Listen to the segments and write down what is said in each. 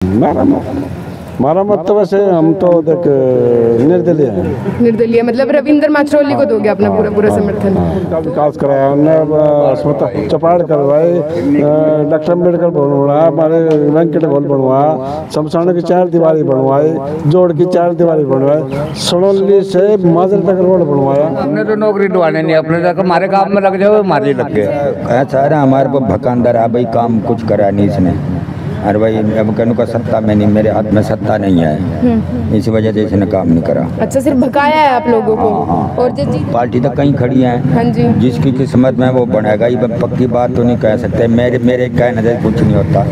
हमारा मत तो वैसे हम तो देख निर्दलीय हैं। निर्दलीय मतलब रविंद्र माचरोली को दोगे अपना पूरा समर्थन? उनका विकास कराया उन्होंने, अस्पताल चौपाड़ करवाए, डॉक्टर अम्बेडकर भवन बनवाया, हमारे वेंकट भवन बनवाया, शमशान की 4 दीवारी बनवाई, जोड़ की 4 दीवारी बनवाई, सड़ौली से माजर तक रोड बनवाया। हमने तो नौकरी ढूंढने नहीं, अपने तक हमारे काम में लग जाओ, हमारे लग गए। सारा हमारे को भकानदार है भाई, काम कुछ करा नहीं इसने। अरे भाई अब कहने का सत्ता में नहीं, मेरे हाथ में सत्ता नहीं है, इसी वजह से इसने काम नहीं करा। अच्छा, सिर्फ भगाया है आप लोगों को? और पार्टी तक कहीं खड़ी है। हाँ जी, जिसकी किस्मत में वो बनेगा, ये पक्की बात तो नहीं कह सकते। मेरे कहने से कुछ नहीं होता,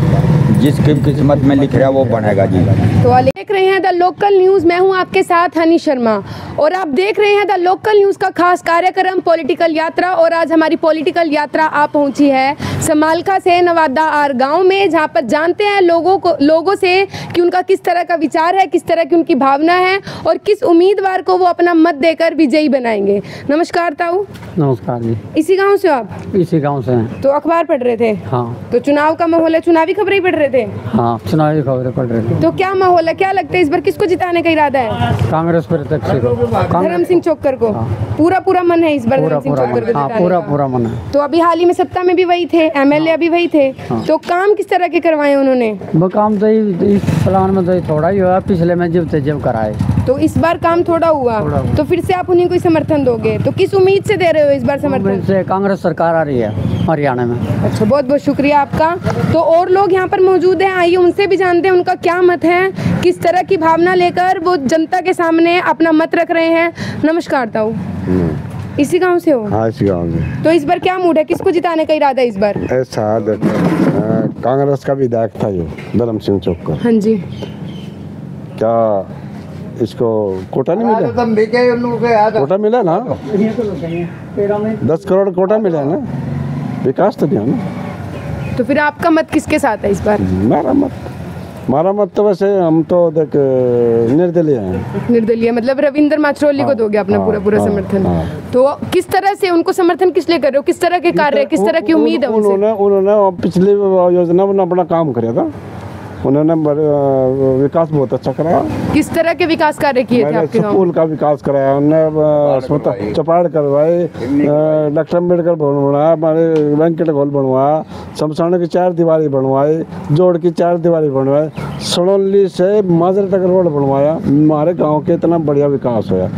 जिसकी किस्मत में लिख रहा वो बनेगा जी। तो देख रहे हैं द लोकल न्यूज़, मैं हूं आपके साथ हनी शर्मा और आप देख रहे हैं द लोकल न्यूज़ का खास कार्यक्रम पॉलिटिकल यात्रा। और आज हमारी पॉलिटिकल यात्रा आप पहुंची है समालखा से नवादा आर गांव में, जहां पर जानते हैं लोगों से कि उनका किस तरह का विचार है, किस तरह की उनकी भावना है और किस उम्मीदवार को वो अपना मत देकर विजयी बनाएंगे। नमस्कार ताऊ। नमस्कार जी। इसी गाँव से आप? इसी गांव से हैं। तो अखबार पढ़ रहे थे? हाँ। तो चुनाव का माहौल है, चुनावी खबरें ही पढ़ रहे थे? हाँ, चुनावी खबरें पढ़ रहे थे। तो क्या माहौल है, क्या लगता है इस बार किसको जिताने का इरादा है? कांग्रेस प्रत्याशी को, धर्म सिंह चोक्कर को। पूरा मन है इस बार धर्म सिंह चोक्कर को जिताने का? पूरा मन है। तो अभी हाल ही में सत्ता में भी वही थे, एमएलए अभी वही थे। तो काम किस तरह के करवाए उन्होंने? वो काम तो इस प्लान में तो थोड़ा ही हुआ, पिछले में जब कराए। तो इस बार काम थोड़ा हुआ, तो फिर से आप उन्हीं को समर्थन दोगे? तो किस उम्मीद से दे रहे हो इस बार समर्थन? से कांग्रेस सरकार आ रही है हरियाणा में। अच्छा, बहुत बहुत शुक्रिया आपका। तो और लोग यहाँ पर मौजूद हैं, आइए उनसे भी जानते हैं उनका क्या मत है, किस तरह की भावना लेकर वो जनता के सामने अपना मत रख रहे हैं। नमस्कार ताऊ। इसी गांव से हो? हाँ, इसी गाँव से। तो इस बार क्या मूड है, किसको जिताने का इरादा है इस बार? ऐसा कांग्रेस का विधायक था ये धर्म सिंह चोक्कर। हाँ जी। क्या इसको कोटा नहीं मिला? कोटा मिला ना, 10 करोड़ कोटा मिला ना, विकास तो दिया ना। तो फिर आपका मत किसके साथ है इस बार? हमारा मत तो वैसे हम तो देख निर्दलीय हैं। निर्दलीय मतलब रविंद्र माचरोली को दोगे अपना पूरा समर्थन? तो किस तरह से उनको समर्थन किस लिए कर रहे हो, किस तरह के कार्य, किस तरह की उम्मीद है उनसे? उन्होंने पिछली योजना में अपना काम किया था, उन्होंने विकास बहुत अच्छा कराया। किस तरह के विकास कार्य किए थे आपके गांव? स्कूल का विकास कराया उन्होंने, अस्पताल चौपाड़ करवाए, डॉक्टर अम्बेडकर भवन बनवाया, हमारे वेंकट भवन बनवाया, शमशान की 4 दीवारी बनवाई, जोड़ की 4 दीवारी बनवाई, सड़ौली से माजर तक रोड बनवाया। हमारे गाँव के इतना बढ़िया विकास हुआ,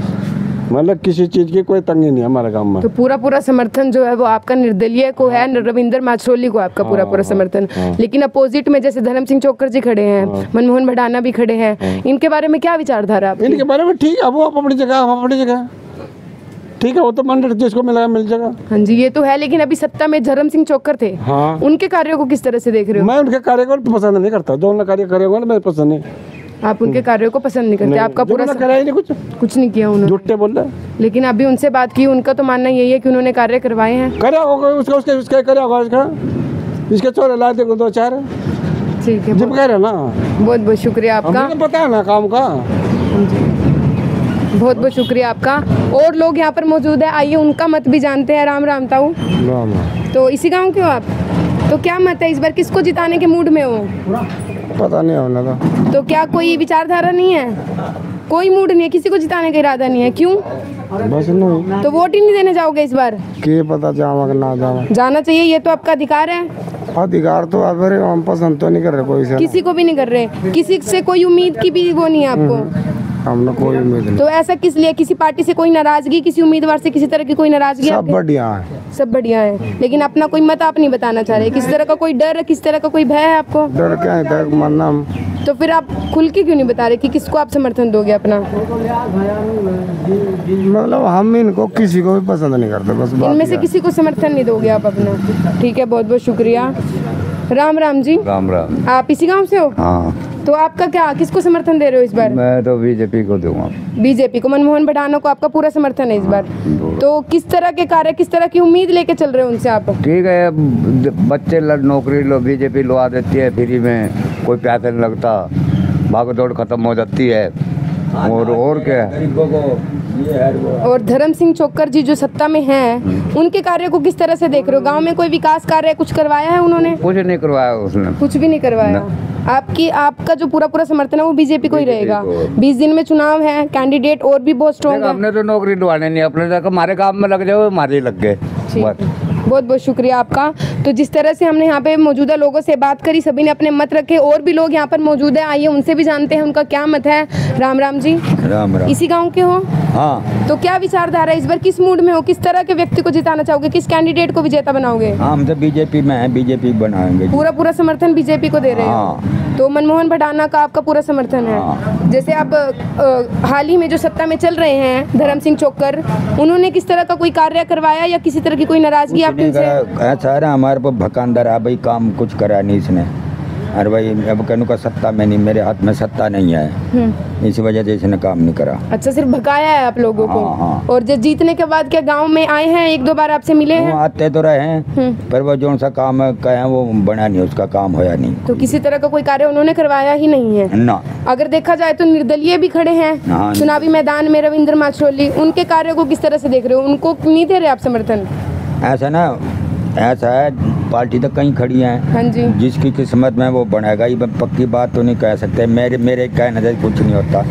मतलब किसी चीज की कोई तंगी नहीं है हमारे गांव में। तो पूरा समर्थन जो है वो आपका निर्दलीय को है, रविंद्र माचरोली को आपका पूरा समर्थन। लेकिन अपोजिट में जैसे धर्म सिंह चोक्कर जी खड़े हैं, मनमोहन भडाना भी खड़े हैं, इनके बारे में क्या विचारधारा आपकी? इनके बारे में ठीक है, वो अपनी जगह, हम अपनी जगह ठीक है, वो तो मंडल जिसको मिला मिल जाएगा। हाँ जी, ये तो है। लेकिन अभी सत्ता में धर्म सिंह चोक्कर थे, हाँ। उनके कार्यों को किस तरह से देख रहे हो? मैं उनके कार्य को पसंद नहीं करता, जो उन्होंने कार्य करे होंगे मेरे पसंद नहीं। आप उनके कार्यों को पसंद नहीं करते? आपका पूरा करा ही नहीं, कुछ नहीं किया उन्होंने, झूठे बोल रहे। लेकिन अभी उनसे बात की, उनका तो मानना यही है कि उन्होंने कार्य करवाए हैं। करा होगा उसका, उसके करा होगा इसके चोरे ला दे 2-4। ठीक है, जब कह रहे ना। बहुत बहुत शुक्रिया आपका, पता है ना काम का। बहुत बहुत शुक्रिया आपका। और लोग यहाँ पर मौजूद है, आइए उनका मत भी जानते हैं। राम राम ताऊ। तो इसी गाँव के हो आप? तो क्या मत है इस बार, किसको जिताने के मूड में हो? पता नहीं होना तो क्या कोई विचारधारा नहीं है, कोई मूड नहीं है, किसी को जिताने का इरादा नहीं है? क्यों? बस नहीं। तो वोट ही नहीं देने जाओगे इस बार? क्या पता जावा ना जावा। जाना चाहिए, ये तो आपका अधिकार है। अधिकार तो हम पसंद तो नहीं कर रहे कोई से, किसी को भी नहीं कर रहे, किसी से कोई उम्मीद की भी वो नहीं है आपको? हमने कोई उम्मीद नहीं। तो ऐसा किस लिए, किसी पार्टी से कोई नाराजगी, किसी उम्मीदवार से किसी तरह की कोई नाराजगी? सब बढ़िया है, सब बढ़िया है। लेकिन अपना कोई मत आप नहीं बताना चाह रहे, किसी तरह का कोई डर, किसी तरह का कोई भय है आपको? डर क्या है, मरना। तो फिर आप खुल के क्यों नहीं बता रहे कि किसको आप समर्थन दोगे अपना? मतलब हम इनको किसी को भी पसंद नहीं करते, बस इनमें से किसी को समर्थन नहीं दोगे आप अपना? ठीक है, बहुत बहुत शुक्रिया। राम राम जी। राम राम। आप इसी गांव से हो? हाँ। तो आपका क्या, किसको समर्थन दे रहे हो इस बार? मैं तो बीजेपी को दूंगा। बीजेपी को, मनमोहन भडाना को आपका पूरा समर्थन है इस बार? तो किस तरह के कार्य, किस तरह की उम्मीद लेके चल रहे हो उनसे आप? ठीक है, बच्चे नौकरी लो, बीजेपी लवा देती है फ्री में, कोई पैसा नहीं लगता, भाग दौड़ खत्म हो जाती है, और क्या है? गरीबों को ये है वो और धर्म सिंह चोक्कर जी जो सत्ता में हैं, उनके कार्य को किस तरह से देख रहे हो? गांव में कोई विकास कार्य कुछ करवाया है उन्होंने? कुछ नहीं करवाया उसने। कुछ भी नहीं करवाया। आपका जो पूरा समर्थन है वो बीजेपी को ही रहेगा। 20 दिन में चुनाव है, कैंडिडेट और भी बहुत स्ट्रॉन्ग है। हमने तो नौकरी दिलवाने नहीं, अपने तक हमारे काम में लग जाओ, हमारे लग गए बस। बहुत बहुत शुक्रिया आपका। तो जिस तरह से हमने यहाँ पे मौजूदा लोगों से बात करी, सभी ने अपने मत रखे। और भी लोग यहाँ पर मौजूद हैं, आइए उनसे भी जानते हैं उनका क्या मत है। राम राम जी। राम राम। इसी गांव के हो? हाँ तो क्या विचारधारा है इस बार? किस मूड में हो? किस तरह के व्यक्ति को जिताना चाहोगे? किस कैंडिडेट को विजेता बनाओगे? हाँ, हम तो बीजेपी में हैं, बीजेपी बनाएंगे। पूरा समर्थन बीजेपी को दे रहे हैं। हाँ। तो मनमोहन भडाना का आपका पूरा समर्थन है। हाँ। जैसे आप हाल ही में जो सत्ता में चल रहे हैं धर्म सिंह चोक्कर, उन्होंने किस तरह का कोई कार्य करवाया या किसी तरह की कोई नाराजगी आपके उनसे? ऐसा है ना, हमारे पर भकांदर है भाई, काम कुछ करा नहीं इसने। अरे भाई अब कहने का सत्ता में नहीं, मेरे हाथ में सत्ता नहीं है, इसी वजह से इसने काम नहीं करा। अच्छा, सिर्फ भगाया है आप लोगों को। हाँ। और जब जीतने के बाद क्या गांव में आए हैं, 1-2 बार आपसे मिले हैं? वो आते तो रहे हैं, पर वो जो सा काम कहे वो बना नहीं, उसका काम होया नहीं। तो किसी तरह का कोई कार्य उन्होंने करवाया ही नहीं है ना। अगर देखा जाए तो निर्दलीय भी खड़े हैं हाँ। चुनावी मैदान में, रविंद्र माचरोली, उनके कार्य को किस तरह से देख रहे हो? उनको नहीं दे रहे आप समर्थन? ऐसा ना, ऐसा है, पार्टी तो कहीं खड़ी है। हाँ जी। जिसकी किस्मत में वो बनेगा, ये पक्की बात तो नहीं कह सकते। मेरे कहने से कुछ नहीं होता,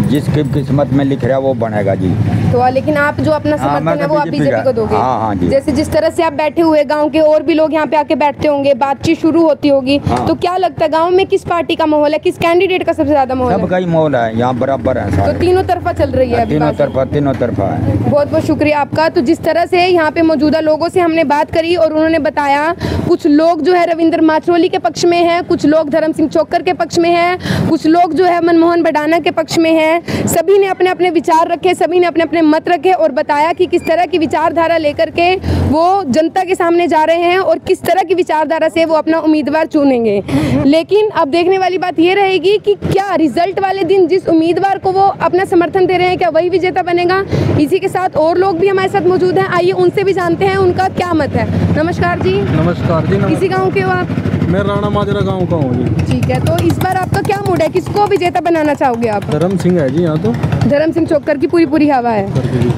जिसकी किस्मत में लिख रहा है वो बनेगा जी। तो लेकिन आप जो अपना समर्थन है वो आप बीजेपी को दोगे? हाँ जी। जैसे जिस तरह से आप बैठे हुए, गांव के और भी लोग यहाँ पे आके बैठते होंगे, बातचीत शुरू होती होगी। हाँ। तो क्या लगता है गांव में किस पार्टी का माहौल है, किस कैंडिडेट का सबसे ज्यादा माहौल है? सबका ही माहौल है यहाँ, बराबर है तो सारे। तीनों तरफा चल रही है अभी तीनों बात? तरफा है। बहुत बहुत शुक्रिया आपका। तो जिस तरह से यहाँ पे मौजूदा लोगों से हमने बात करी और उन्होंने बताया, कुछ लोग जो है रविंद्र माचरोली के पक्ष में है, कुछ लोग धर्म सिंह चोक्कर के पक्ष में है, कुछ लोग जो है मनमोहन भडाना के पक्ष में है। सभी ने अपने अपने विचार रखे, सभी ने अपने अपने मत रखे और बताया कि किस तरह की विचारधारा लेकर के वो जनता के सामने जा रहे हैं और किस तरह की विचारधारा से वो अपना उम्मीदवार चुनेंगे। लेकिन अब देखने वाली बात ये रहेगी कि क्या रिजल्ट वाले दिन जिस उम्मीदवार को वो अपना समर्थन दे रहे हैं, क्या वही विजेता बनेगा? इसी के साथ और लोग भी हमारे साथ मौजूद हैं, आइए उनसे भी जानते हैं उनका क्या मत है। नमस्कार जी। नमस्कार जी। किसी गाँव के हो आप? मैं राणा माजरा गांव का हूँ जी। ठीक है, तो इस बार आपका क्या मूड है? किसको विजेता बनाना चाहोगे आप? धर्म सिंह है जी यहाँ तो। धर्म सिंह चोक्कर की पूरी हवा है।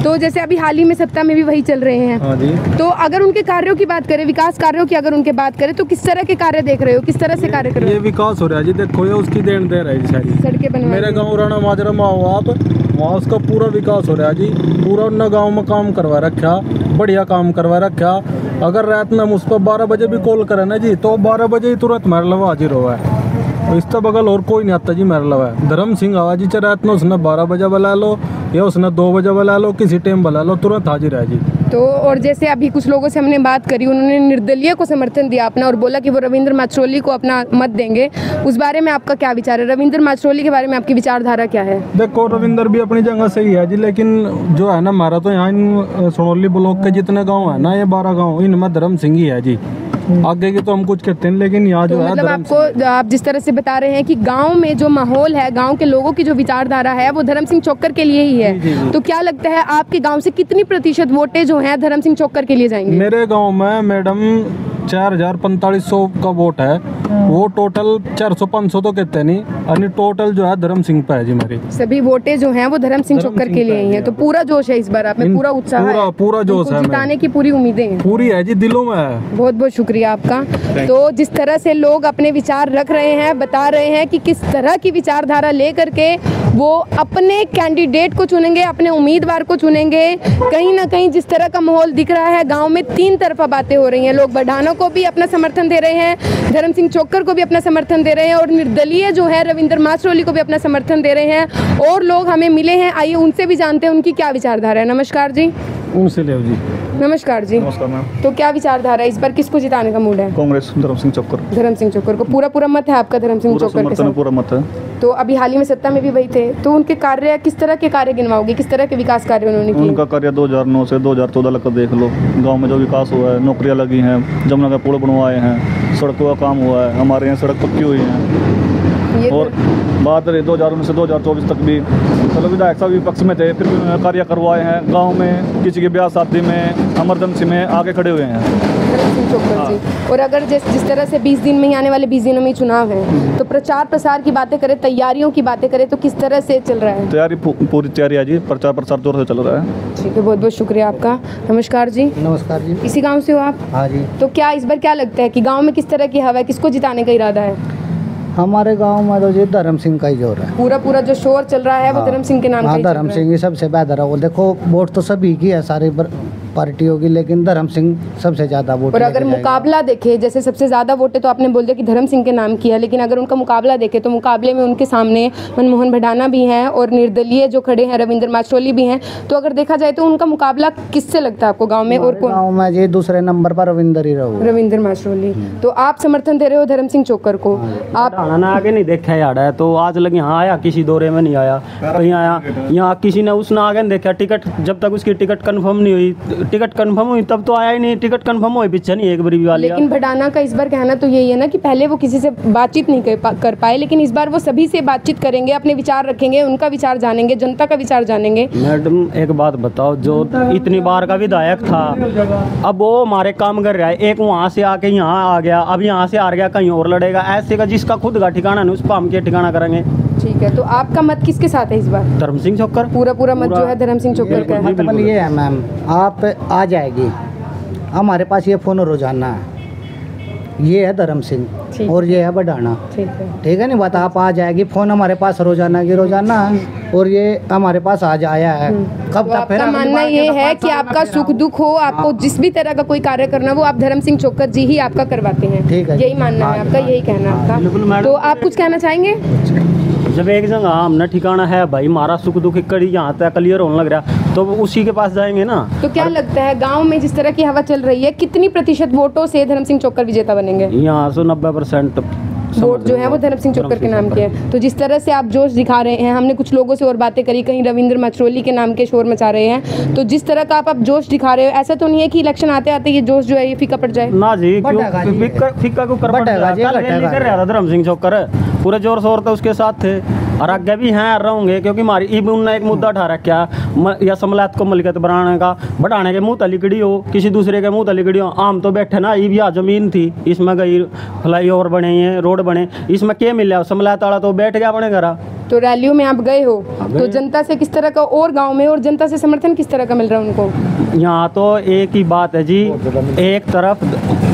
तो जैसे अभी हाल ही में सत्ता में भी वही चल रहे हैं। हाँ जी। तो अगर उनके कार्यों की बात करें, विकास कार्यों की अगर उनके बात करें, तो किस तरह के कार्य देख रहे हो? किस तरह से कार्य कर रहे ये हो? विकास हो रहा है जी, देखो ये उसकी देन दे रहा है जी सारी। सड़कें बनवा मेरे गांव राणा माजरा में आओ आप, वहाँ उसका पूरा विकास हो रहा है जी। पूरा उन्होंने गांव में काम करवा रखा, बढ़िया काम करवा रखा। अगर रात में मुझ पर 12 बजे भी कॉल करे ना जी, तो 12 बजे ही तुरंत मेरे लवा हाजिर हुआ है। तो इसका बगल और कोई नहीं आता जी मेरे लवा है। धर्म सिंह आवा जी, चाहे रात में उसने 12 बजे बुला लो या उसने 2 बजे बुला लो, किसी टाइम बुला लो, तुरंत हाजिर है जी। तो और जैसे अभी कुछ लोगों से हमने बात करी, उन्होंने निर्दलीय को समर्थन दिया अपना और बोला कि वो रविंद्र माचरोली को अपना मत देंगे। उस बारे में आपका क्या विचार है? रविंद्र माचरोली के बारे में आपकी विचारधारा क्या है? देखो रविंद्र भी अपनी जगह सही है जी, लेकिन जो है ना हमारा तो यहाँ इन सोनौली ब्लॉक के जितने गांव है ना, ये 12 गांव, इनमें धर्म सिंह ही है जी। आगे की तो हम कुछ कहते हैं, लेकिन यहाँ जो तो है मतलब आपको, आप जिस तरह से बता रहे हैं कि गांव में जो माहौल है, गांव के लोगों की जो विचारधारा है वो धर्म सिंह चोक्कर के लिए ही है। जी। तो क्या लगता है आपके गांव से कितनी प्रतिशत वोटें जो हैं धर्म सिंह चोक्कर के लिए जाएंगे? मेरे गांव में मैडम 4,4500 का वोट है। वो टोटल 400-500 तो कहते नहीं, यानी टोटल जो है धर्म सिंह पे है जी मेरी। सभी वोटें जो हैं वो धर्म सिंह चोक्कर के लिए ही हैं। तो पूरा जोश है इस बार आप में, पूरा उत्साह है, पूरा जोश उनको है, जिताने की पूरी उम्मीदें हैं। पूरी है जी, दिलों में है। बहुत बहुत शुक्रिया आपका। तो जिस तरह से लोग अपने विचार रख रहे हैं, बता रहे हैं कि किस तरह की विचारधारा लेकर के वो अपने कैंडिडेट को चुनेंगे, अपने उम्मीदवार को चुनेंगे। कहीं ना कहीं जिस तरह का माहौल दिख रहा है गांव में, 3 तरफा बातें हो रही हैं। लोग बढ़ाना को भी अपना समर्थन दे रहे हैं, धर्म सिंह चोक्कर को भी अपना समर्थन दे रहे हैं और निर्दलीय जो है रविंद्र माचरोली को भी अपना समर्थन दे रहे हैं। और लोग हमें मिले हैं, आइए उनसे भी जानते हैं उनकी क्या विचारधारा है। नमस्कार जी। उनसे ले जी। नमस्कार जी। नमस्कार मैम। तो क्या विचारधारा है इस बार, किसको जिताने का मूड है? कांग्रेस, धर्म सिंह चोक्कर। धर्म सिंह चोक्कर को पूरा मत है आपका धर्म सिंह चोक्कर के साथ? पूरा मत है। तो अभी हाल ही में सत्ता में भी वही थे, तो उनके कार्य, किस तरह के कार्य गिनवाओगे? किस तरह के विकास कार्य उन्होंने किए? उनका कार्य 2009 से 2014 तक देख लो, गांव में जो विकास हुआ है, नौकरियां लगी हैं, जमुना का पुल बनवाए हैं, सड़कों का काम हुआ है, हमारे यहाँ सड़क पक्की हुई है। और बात रही 2019 से 2024 तक भी चलो विधायक साहब विपक्ष में थे, फिर भी उन्होंने कार्य करवाए हैं। गांव में किसी के ब्याह शादी में, इमरजेंसी में आगे खड़े हुए हैं धर्म सिंह चोक्कर जी। और अगर जिस तरह से 20 दिन में ही, आने वाले 20 दिनों में ही चुनाव है, तो प्रचार प्रसार की बातें करें, तैयारियों की बातें करें तो किस तरह से चल रहा है? तैयारी पूरी तैयारी है जी, प्रचार प्रसार जोर से चल रहा है। ठीक है, बहुत बहुत शुक्रिया आपका। नमस्कार जी। नमस्कार जी। इसी गांव से हो आप? हाँ जी। तो क्या इस बार क्या लगता है कि गांव में किस तरह की हवा है, किसको जिताने का इरादा है? हमारे गांव में तो जी धर्म सिंह का ही जोर है। पूरा जो शोर चल रहा है वो धर्म सिंह के नाम का ही चल धर्म रहा है। सिंह ही सबसे बेहतर है। वो देखो वोट तो सभी की है, सारी पार्टियों की, लेकिन धर्म सिंह सबसे ज्यादा वोट। और अगर मुकाबला देखे, जैसे सबसे ज्यादा वोटे तो आपने बोल दिया कि धर्म सिंह के नाम की है, लेकिन अगर उनका मुकाबला देखे तो मुकाबले में उनके सामने मनमोहन भडाना भी हैं और निर्दलीय जो खड़े हैं रविंद्र माशरोली भी हैं। तो अगर देखा जाए तो उनका मुकाबला किससे लगता है आपको गाँव में? और कौन? गाँव में जी दूसरे नंबर पर रविंद्र ही रहो। रविंद्र माशरोली। तो आप समर्थन दे रहे हो धर्म सिंह चोकर को? आप आगे नहीं देखा यार है तो आज लगे यहाँ आया, किसी दौरे में नहीं आया, कहीं आया यहाँ किसी ने उसने आगे नहीं देखा। टिकट जब तक उसकी टिकट कंफर्म नहीं हुई, टिकट कंफर्म हुई तब तो आया ही नहीं। टिकट कंफर्म हुई पीछे नहीं एक बार भी वाली। लेकिन भडाना का इस बार कहना तो यही है ना कि पहले वो किसी से बातचीत नहीं कर पाए, लेकिन इस बार वो सभी से बातचीत करेंगे, अपने विचार रखेंगे, उनका विचार जानेंगे, जनता का विचार जानेंगे। मैडम एक बात बताओ, जो इतनी बार का विधायक था अब वो हमारे काम कर रहा है, एक वहाँ से आके यहाँ आ गया, अब यहाँ से आ गया कहीं और लड़ेगा, ऐसे का जिसका खुद का ठिकाना नहीं उसको हम क्या ठिकाना करेंगे। ठीक है, तो आपका मत किसके साथ है इस बार? धर्म सिंह चोकर। पूरा मत जो है धर्म सिंह चोकर का है। मतलब ये है मैम, आप आ जाएगी, हमारे पास ये फोन रोजाना है, ये है धर्म सिंह और ये है भडाना। ठीक है नहीं बात, आप आ जाएगी, फोन हमारे पास रोजाना की रोजाना है और ये हमारे पास आज आया है। कब तो आपका मानना ये है कि आपका सुख दुख हो, आपको जिस भी तरह का कोई कार्य करना वो आप धर्म सिंह चोकर जी ही आपका करवाते हैं? ठीक है, यही मानना है आपका, यही कहना है आपका। तो आप कुछ कहना चाहेंगे? जब एक जगह हमने ठिकाना है भाई, हमारा सुख दुख कड़ी यहाँ तक क्लियर होने लग रहा तो उसी के पास जाएंगे ना। तो क्या लगता है गांव में जिस तरह की हवा चल रही है, कितनी प्रतिशत वोटों से धर्म सिंह चोकर विजेता बनेंगे? यहाँ से 90% वोट जो है वो धर्म सिंह चोकर के नाम के हैं। तो जिस तरह से आप जोश दिखा रहे हैं, हमने कुछ लोगों से और बातें करी, कहीं रविंद्र माशरोली के नाम के शोर मचा रहे हैं, तो जिस तरह का आप जोश दिखा रहे हो, ऐसा तो नहीं है कि इलेक्शन आते आते ये जोश जो है ये फीका पड़ जाए? ना जी, फीका को कर रहा था धर्म सिंह चोकर, पूरे जोर शोर था उसके साथ थे और आगे भी हैं रहेंगे, क्योंकि हमारी उन्होंने एक मुद्दा उठा रखा या समलात को मलिकत बढ़ाने के मुँह तलिकड़ी हो, किसी दूसरे के मुँह तलिकड़ी हो। आम तो बैठे ना, ये भी जमीन थी, इसमें गई फ्लाई ओवर बने हैं, रोड बने, इसमें क्या मिला? समलात वाला तो बैठ गया अपने घर। तो रैलियों में आप गए हो, तो जनता से किस तरह का, और गांव में और जनता से समर्थन किस तरह का मिल रहा है उनको? यहाँ तो एक ही बात है जी, एक तरफ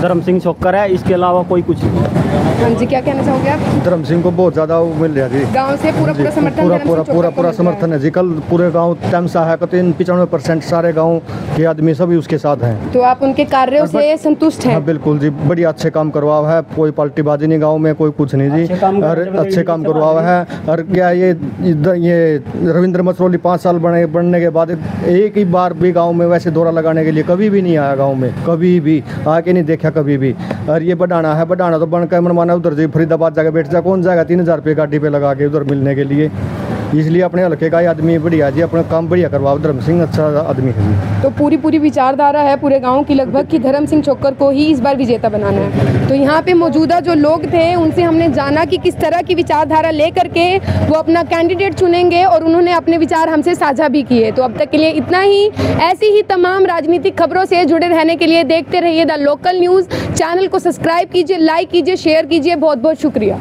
धर्म सिंह चोकर है, इसके अलावा कोई कुछ नहीं। हाँ जी, क्या कहना चाहोगे आप? धर्म सिंह को बहुत ज़्यादा मिल रहा है जी, गांव से पूरा समर्थन, पूरा समर्थन है जी। कल पूरे गांव तमसा है, 95% सारे गांव के आदमी सभी उसके साथ हैं। तो आप उनके कार्यों से संतुष्ट हैं? हाँ बिल्कुल जी, बढ़िया अच्छे काम करवावा है, कोई पलटीबाजी नहीं गांव में, कोई कुछ नहीं जी, और अच्छे काम करवावा है। और क्या ये रविंद्र माशरोली 5 साल बनने के बाद एक ही बार भी गाँव में वैसे दौरा लगाने के लिए कभी भी नहीं आया, गाँव में कभी भी आके नहीं देखा कभी भी। और ये बढ़ाना है, बढ़ाना तो बनकर मनमाना उधर जी फरीदाबाद जाकर बैठ जा, कौन जाएगा 3000 रुपये गाड़ी पे लगा के उधर मिलने के लिए। इसलिए अपने हल्के का ही आदमी बढ़िया जी, अपना काम बढ़िया करवाओ। धर्म सिंह अच्छा आदमी है। तो पूरी विचारधारा है पूरे गांव की लगभग कि धर्म सिंह चोकर को ही इस बार विजेता बनाना है। तो यहाँ पे मौजूदा जो लोग थे उनसे हमने जाना कि किस तरह की विचारधारा लेकर के वो अपना कैंडिडेट चुनेंगे और उन्होंने अपने विचार हमसे साझा भी किए। तो अब तक के लिए इतना ही। ऐसी ही तमाम राजनीतिक खबरों से जुड़े रहने के लिए देखते रहिए द लोकल न्यूज़। चैनल को सब्सक्राइब कीजिए, लाइक कीजिए, शेयर कीजिए। बहुत बहुत शुक्रिया।